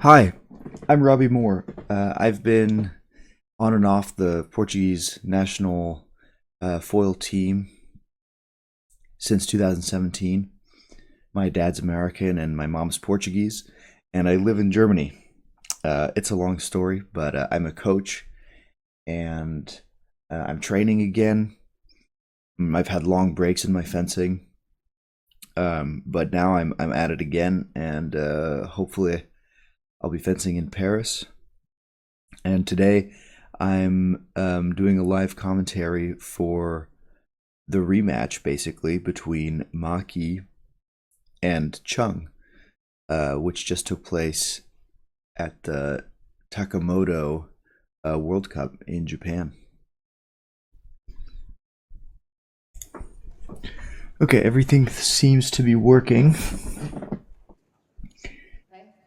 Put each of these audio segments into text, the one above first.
Hi, I'm Robbie Moore. I've been on and off the Portuguese national foil team since 2017. My dad's American and my mom's Portuguese, and I live in Germany. It's a long story, but I'm a coach and I'm training again. I've had long breaks in my fencing, but now I'm at it again, and hopefully I'll be fencing in Paris. And today I'm doing a live commentary for the rematch, basically, between Macchi and Cheung, which just took place at the Takamoto World Cup in Japan. Okay, everything seems to be working.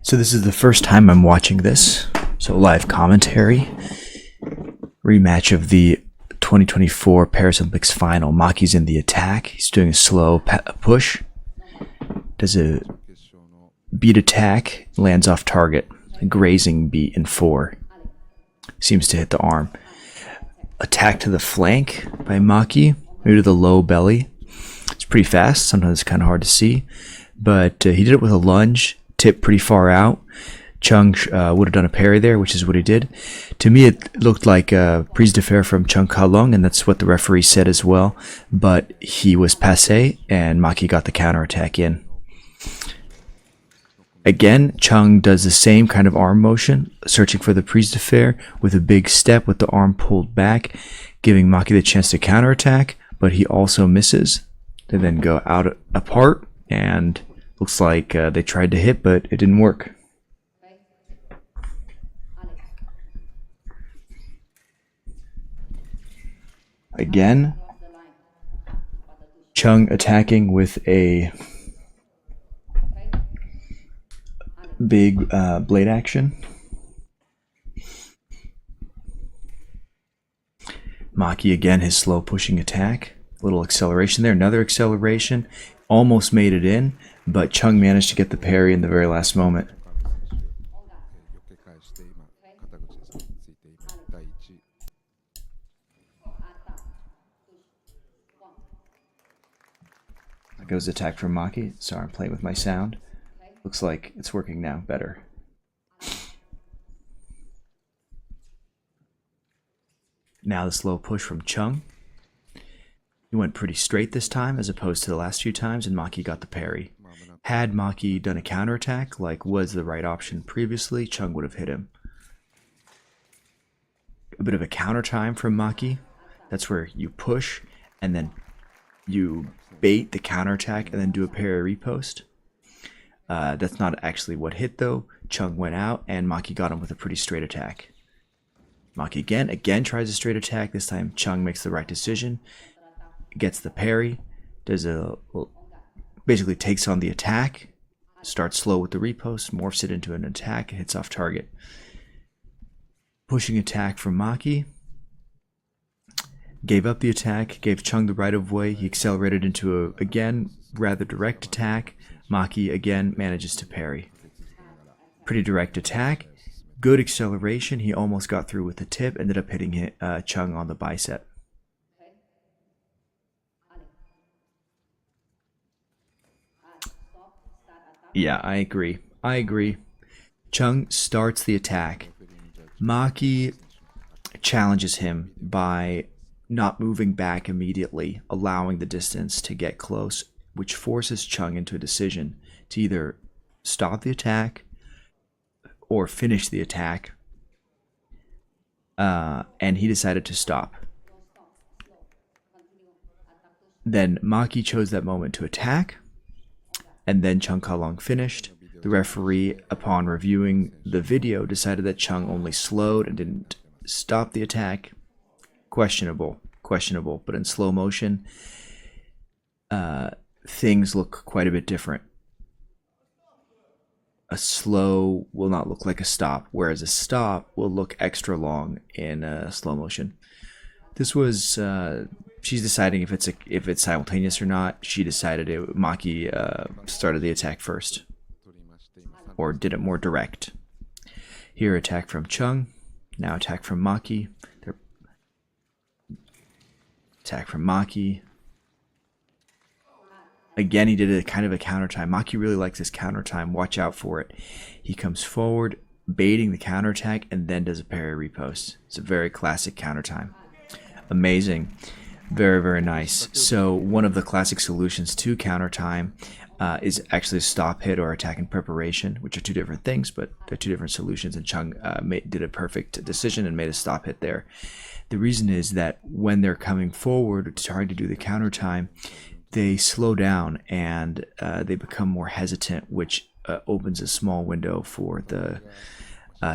So this is the first time I'm watching this. So live commentary. Rematch of the 2024 Paris Olympics final. Macchi's in the attack. He's doing a slow push. Does a beat attack. Lands off target. A grazing beat in 4. Seems to hit the arm. Attack to the flank by Macchi. Maybe to the low belly. It's pretty fast. Sometimes it's kind of hard to see. But he did it with a lunge. Tipped pretty far out. Cheung would have done a parry there, which is what he did. To me, it looked like a prise de fer from Cheung Ka-long, and that's what the referee said as well. But he was passé, and Macchi got the counterattack in. Again, Cheung does the same kind of arm motion, searching for the prise de fer with a big step with the arm pulled back, giving Macchi the chance to counterattack, but he also misses. They then go out apart, and looks like they tried to hit, but it didn't work. Again, Cheung attacking with a big blade action. Macchi again, his slow pushing attack. Little acceleration there, another acceleration. Almost made it in, but Cheung managed to get the parry in the very last moment. There goes the attack from Macchi. Sorry, I'm playing with my sound. Looks like it's working now better. Now the slow push from Cheung. He went pretty straight this time as opposed to the last few times, and Macchi got the parry. Had Macchi done a counterattack, like was the right option previously, Cheung would have hit him. A bit of a counter time from Macchi. That's where you push and then you bait the counterattack and then do a parry repost. That's not actually what hit though. Cheung went out and Macchi got him with a pretty straight attack. Macchi again tries a straight attack. This time Cheung makes the right decision. Gets the parry, basically takes on the attack, starts slow with the repost, morphs it into an attack, hits off target. Pushing attack from Macchi. Gave up the attack, gave Cheung the right of way. He accelerated into a, again, rather direct attack. Macchi again manages to parry. Pretty direct attack. Good acceleration. He almost got through with the tip, ended up hitting Cheung on the bicep. Yeah, I agree. Cheung starts the attack. Macchi challenges him by not moving back immediately, allowing the distance to get close, which forces Cheung into a decision to either stop the attack or finish the attack. And he decided to stop. Then Macchi chose that moment to attack. And then Cheung Ka-long finished. The referee, upon reviewing the video, decided that Cheung only slowed and didn't stop the attack. Questionable, but in slow motion, things look quite a bit different. A slow will not look like a stop, whereas a stop will look extra long in slow motion. This was she's deciding if it's simultaneous or not. She decided Macchi started the attack first, or did it more direct. Here, attack from Cheung. Now attack from Macchi. Attack from Macchi. Again, he did a kind of a counter time. Macchi really likes this counter time. Watch out for it. He comes forward, baiting the counter attack, and then does a parry repost. It's a very classic counter time. Amazing. Very, very nice. So one of the classic solutions to counter time is actually a stop hit or attack in preparation, which are two different things, but they're two different solutions, and Cheung did a perfect decision and made a stop hit there. The reason is that when they're coming forward trying to do the counter time, they slow down and they become more hesitant, which opens a small window for the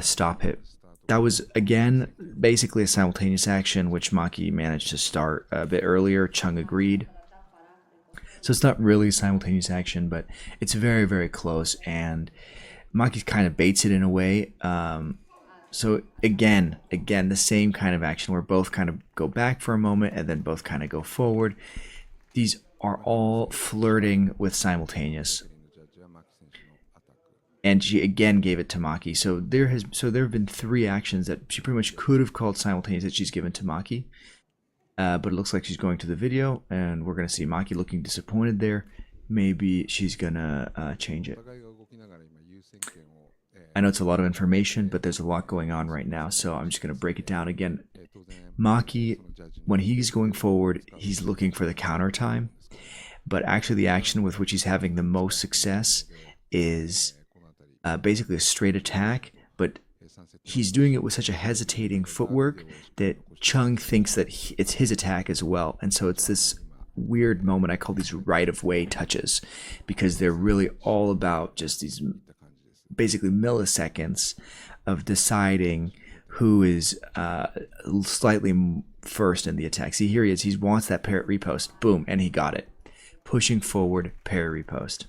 stop hit. That was, again, basically a simultaneous action, which Macchi managed to start a bit earlier. Cheung agreed. So it's not really a simultaneous action, but it's very, very close, and Macchi kind of baits it in a way. So again, the same kind of action where both kind of go back for a moment and then both kind of go forward. These are all flirting with simultaneous. And she again gave it to Macchi. So there have been three actions that she pretty much could have called simultaneous that she's given to Macchi. But it looks like she's going to the video, and we're going to see Macchi looking disappointed there. Maybe she's going to change it. I know it's a lot of information, but there's a lot going on right now, so I'm just going to break it down again. Macchi, when he's going forward, he's looking for the counter time, but actually the action with which he's having the most success is basically a straight attack, but he's doing it with such a hesitating footwork that Cheung thinks that it's his attack as well. And so it's this weird moment I call these right-of-way touches, because they're really all about just these basically milliseconds of deciding who is slightly first in the attack. See, here he is. He wants that parry repost. Boom, and he got it. Pushing forward, parry repost.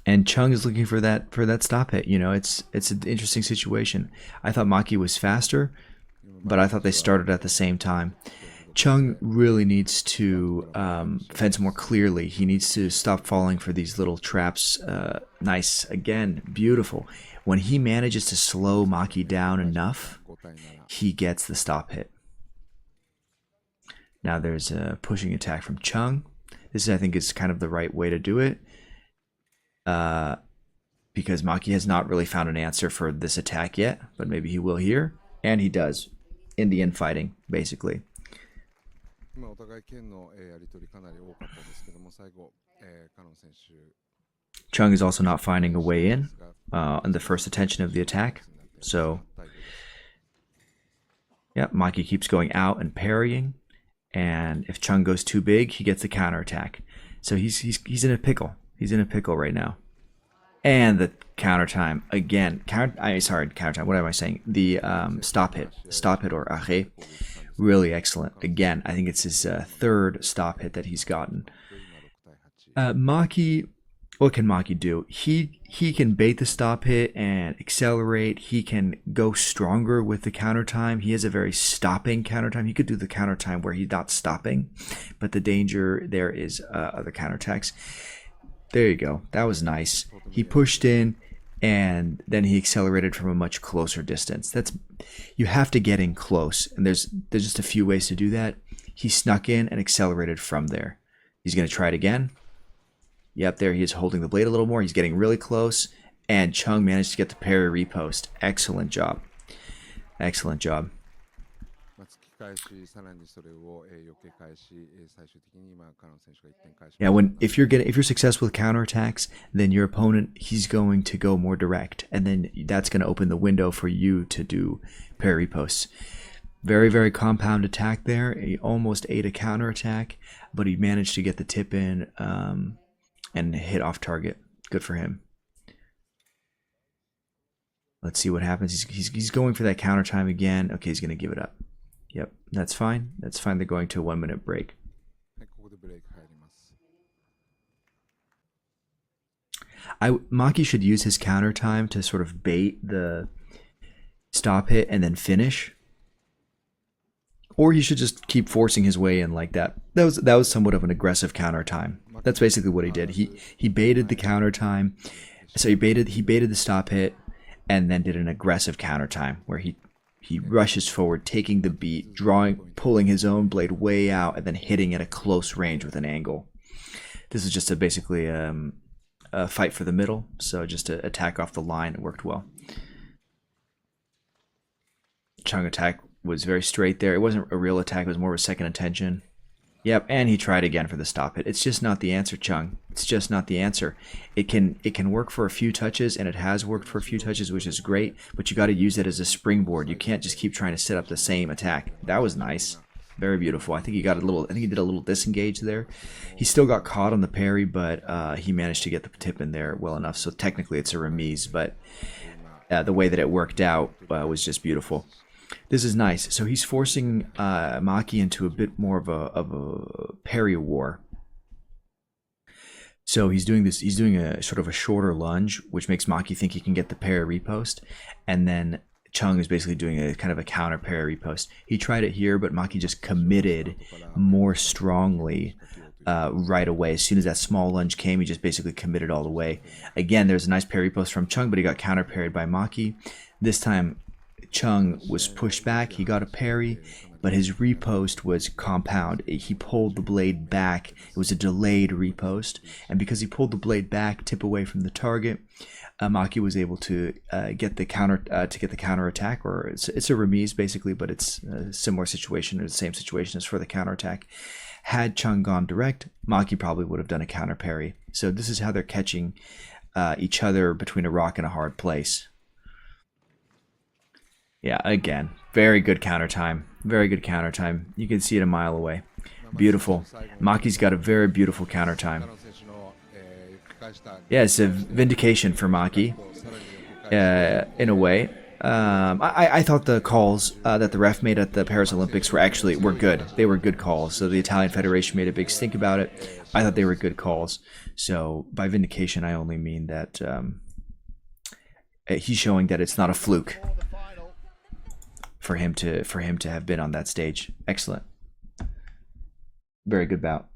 And Cheung is looking for that stop hit. You know, it's an interesting situation. I thought Macchi was faster, but I thought they started at the same time. Cheung really needs to fence more clearly. He needs to stop falling for these little traps. Nice, again, beautiful. When he manages to slow Macchi down enough, he gets the stop hit. Now there's a pushing attack from Cheung. This, I think, is kind of the right way to do it. Because Macchi has not really found an answer for this attack yet, but maybe he will here, and he does in the infighting, basically. Cheung is also not finding a way in the first attention of the attack, so yeah, Macchi keeps going out and parrying, and if Cheung goes too big, he gets the counter attack. So he's in a pickle. He's in a pickle right now. And the counter time again. Counter time. What am I saying? The stop hit or arrêt, really excellent. Again, I think it's his third stop hit that he's gotten. Macchi, what can Macchi do? He can bait the stop hit and accelerate. He can go stronger with the counter time. He has a very stopping counter time. He could do the counter time where he's not stopping, but the danger there is other counterattacks. There you go. That was nice. He pushed in, and then he accelerated from a much closer distance. You have to get in close, and there's just a few ways to do that. He snuck in and accelerated from there. He's going to try it again. Yep, there he is holding the blade a little more. He's getting really close, and Cheung managed to get the parry repost. Excellent job. Excellent job. Yeah, if you're successful with counterattacks, then your opponent, he's going to go more direct, and then that's going to open the window for you to do parry posts. Very, very compound attack there. He almost ate a counterattack, but he managed to get the tip in and hit off target. Good for him. Let's see what happens. He's going for that counter time again. Okay, he's going to give it up. Yep, that's fine. That's fine. They're going to a 1 minute break. Macchi should use his counter time to sort of bait the stop hit and then finish. Or he should just keep forcing his way in like that. That was somewhat of an aggressive counter time. That's basically what he did. He baited the counter time. So he baited the stop hit. and then did an aggressive counter time where he rushes forward, taking the beat, pulling his own blade way out, and then hitting at a close range with an angle. This is just basically a fight for the middle, so just to attack off the line. It worked well. Cheung attack was very straight there. It wasn't a real attack, it was more of a second intention. Yep, and he tried again for the stop hit. It's just not the answer, Cheung. It's just not the answer. It can work for a few touches, and it has worked for a few touches, which is great, but you got to use it as a springboard. You can't just keep trying to set up the same attack. That was nice. Very beautiful. I think he did a little disengage there. He still got caught on the parry, but he managed to get the tip in there well enough. So technically it's a remise, but the way that it worked out was just beautiful. This is nice. So he's forcing Macchi into a bit more of a parry war. So he's doing this. He's doing a sort of a shorter lunge, which makes Macchi think he can get the parry repost, and then Cheung is basically doing a kind of a counter parry repost. He tried it here, but Macchi just committed more strongly right away. As soon as that small lunge came, he just basically committed all the way. Again, there's a nice parry post from Cheung, but he got counter parried by Macchi. This time, Cheung was pushed back. He got a parry, but his repost was compound. He pulled the blade back. It was a delayed repost, and because he pulled the blade back, tip away from the target, Macchi was able to get the counter attack, or it's a remise basically, but it's a similar situation, or the same situation as for the counter attack. Had Cheung gone direct, Macchi probably would have done a counter parry. So this is how they're catching each other between a rock and a hard place. Yeah, again, very good counter time. Very good counter time. You can see it a mile away. Beautiful. Macchi's got a very beautiful counter time. Yeah, it's a vindication for Macchi, in a way. I thought the calls that the ref made at the Paris Olympics were good. They were good calls. So the Italian Federation made a big stink about it. I thought they were good calls. So by vindication, I only mean that he's showing that it's not a fluke for him to have been on that stage. Excellent. Very good bout.